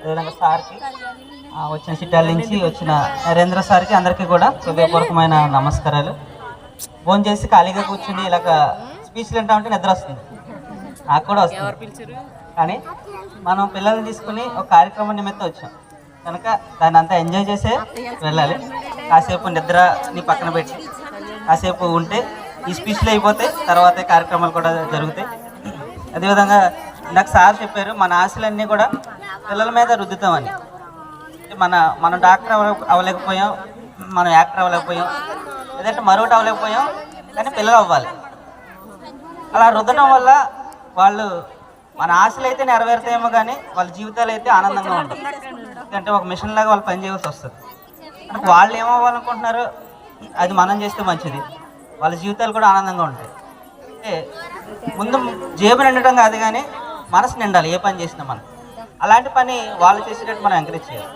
అదేవిధంగా సార్కి వచ్చిన చిట్టాల నుంచి వచ్చిన నరేంద్ర సార్కి అందరికీ కూడా హృదయపూర్వకమైన నమస్కారాలు. ఫోన్ చేసి ఖాళీగా కూర్చుని ఇలాగ స్పీచ్లు వింటామంటే నిద్ర వస్తుంది, నాకు కూడా వస్తుంది. కానీ మనం పిల్లల్ని తీసుకుని ఒక కార్యక్రమం నిమిత్తం వచ్చాం కనుక దాన్ని అంతా ఎంజాయ్ చేసే వెళ్ళాలి. కాసేపు నిద్రని పక్కన పెట్టి కాసేపు ఉంటే ఈ స్పీచ్లు అయిపోతే తర్వాత కార్యక్రమాలు కూడా జరుగుతాయి. అదేవిధంగా నాకు సార్ చెప్పారు, మన ఆశలన్నీ కూడా పిల్లల మీద రుద్దుతామని. మనం డాక్టర్ అవ్వలేకపోయాం, మనం యాక్టర్ అవ్వలేకపోయాం, లేదంటే మరొకటి అవ్వలేకపోయాం, కానీ పిల్లలు అవ్వాలి. అలా రుద్దడం వల్ల వాళ్ళు మన ఆశలు అయితే నెరవేరుతాయేమో కానీ వాళ్ళ జీవితాలు అయితే ఆనందంగా ఉంటాయి. ఎందుకంటే ఒక మిషన్ లాగా వాళ్ళు పనిచేయాల్సి వస్తుంది. వాళ్ళు ఏమవ్వాలనుకుంటున్నారో అది మనం చేస్తే మంచిది, వాళ్ళ జీవితాలు కూడా ఆనందంగా ఉంటాయి. అంటే ముందు జేబు నిండటం కాదు కానీ మనసు నిండాలి ఏ పని చేసినా మనం. అలాంటి పని వాళ్ళు చేసేటట్టు మనం ఎంకరేజ్ చేయాలి.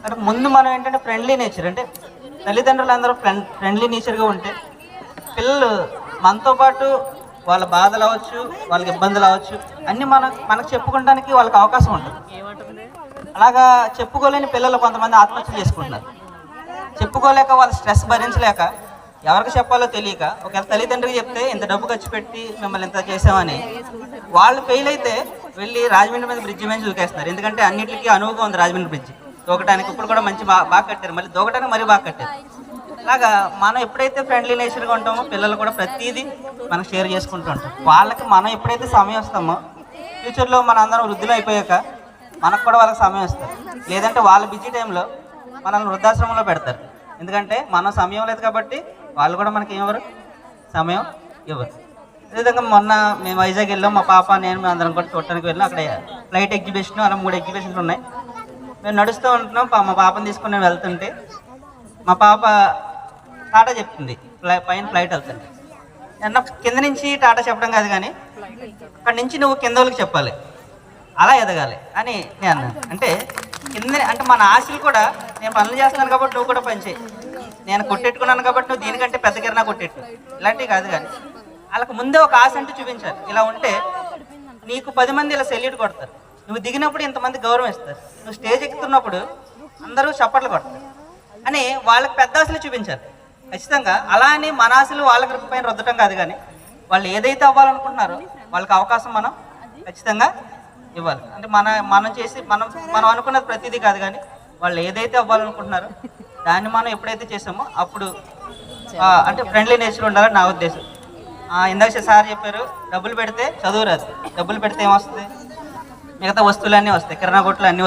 అంటే ముందు మనం ఏంటంటే ఫ్రెండ్లీ నేచర్, అంటే తల్లిదండ్రులు అందరూ ఫ్రెండ్లీ నేచర్గా ఉంటే పిల్లలు మనతో పాటు వాళ్ళ బాధలు అవ్వచ్చు, వాళ్ళకి ఇబ్బందులు అవ్వచ్చు, అన్నీ మనకు చెప్పుకోవడానికి వాళ్ళకి అవకాశం ఉంటుంది. అలాగా చెప్పుకోలేని పిల్లలు కొంతమంది ఆత్మహత్య చేసుకుంటున్నారు. చెప్పుకోలేక వాళ్ళ స్ట్రెస్ భరించలేక ఎవరికి చెప్పాలో తెలియక ఒకవేళ తల్లిదండ్రికి చెప్తే ఇంత డబ్బు ఖర్చు పెట్టి మిమ్మల్ని ఇంత చేసామని వాళ్ళు ఫెయిల్ అయితే వెళ్ళి రాజమండ్రి మీద బ్రిడ్జి మీద దూకేస్తున్నారు. ఎందుకంటే అన్నింటికి అనువుగా ఉంది రాజమండ్రి బ్రిడ్జి దూకడానికి. ఇప్పుడు కూడా మంచి బాగా కట్టారు, మళ్ళీ దూకడానికి మరీ బాగా కట్టారు. అలాగా మనం ఎప్పుడైతే ఫ్రెండ్లీ నేచర్గా ఉంటామో పిల్లలు కూడా ప్రతిదీ మనం షేర్ చేసుకుంటూ ఉంటాం. వాళ్ళకి మనం ఎప్పుడైతే సమయం ఇస్తామో ఫ్యూచర్లో మన అందరం వృద్ధులు అయిపోయాక మనకు కూడా వాళ్ళకి సమయం ఇస్తారు. లేదంటే వాళ్ళ బిజీ టైంలో మనల్ని వృద్ధాశ్రమంలో పెడతారు. ఎందుకంటే మనం సమయం లేదు కాబట్టి వాళ్ళు కూడా మనకి ఏమవరు, సమయం ఇవ్వరు. అదేవిధంగా మొన్న మేము వైజాగ్ వెళ్ళాం, మా పాప నేను మేము అందరం కూడా చూడటానికి వెళ్ళాం. అక్కడ ఫ్లైట్ ఎగ్జిబిషన్ అలా 3 ఎగ్జిబిషన్స్ ఉన్నాయి. మేము నడుస్తూ ఉంటున్నాం. మా పాపను తీసుకుని నేను వెళ్తుంటే మా పాప టాటా చెప్తుంది, పైన ఫ్లైట్ వెళ్తుంది. అన్న కింద నుంచి టాటా చెప్పడం కాదు కానీ అక్కడి నుంచి నువ్వు కింద వాళ్ళకి చెప్పాలి, అలా ఎదగాలి అని నేను అన్నాను. అంటే అంటే మన ఆశలు కూడా నేను పనులు చేస్తున్నాను కాబట్టి నువ్వు కూడా పని చేయి, నేను కొట్టెట్టుకున్నాను కాబట్టి నువ్వు దీనికంటే పెద్ద కిరణా కొట్టెట్టు, ఇలాంటివి కాదు. కానీ వాళ్ళకి ముందే ఒక ఆశ అంటూ చూపించాలి. ఇలా ఉంటే నీకు 10 మంది ఇలా సెల్యూట్ కొడతారు. నువ్వు దిగినప్పుడు ఇంతమంది గౌరవం ఇస్తారు, నువ్వు స్టేజ్ ఎక్కుతున్నప్పుడు అందరూ చప్పట్లు కొడతారు అని వాళ్ళకి పెద్ద ఆశలు చూపించాలి ఖచ్చితంగా. అలా అని మన ఆశలు వాళ్ళ పైన రుద్దటం కాదు కానీ వాళ్ళు ఏదైతే అవ్వాలనుకుంటున్నారో వాళ్ళకి అవకాశం మనం ఖచ్చితంగా ఇవ్వాలి. అంటే మనం చేసి మనం అనుకున్నది ప్రతిదీ కాదు కానీ వాళ్ళు ఏదైతే అవ్వాలనుకుంటున్నారో దాన్ని మనం ఎప్పుడైతే చేసామో అప్పుడు అంటే ఫ్రెండ్లీ నేచర్ ఉండాలని నా ఉద్దేశం. ఇందాక సార్ చెప్పారు, డబ్బులు పెడితే చదువు రాదు, డబ్బులు పెడితే ఏమొస్తుంది, మిగతా వస్తువులు అన్నీ వస్తాయి, కిరాణా కొట్లు అన్నీ వస్తాయి.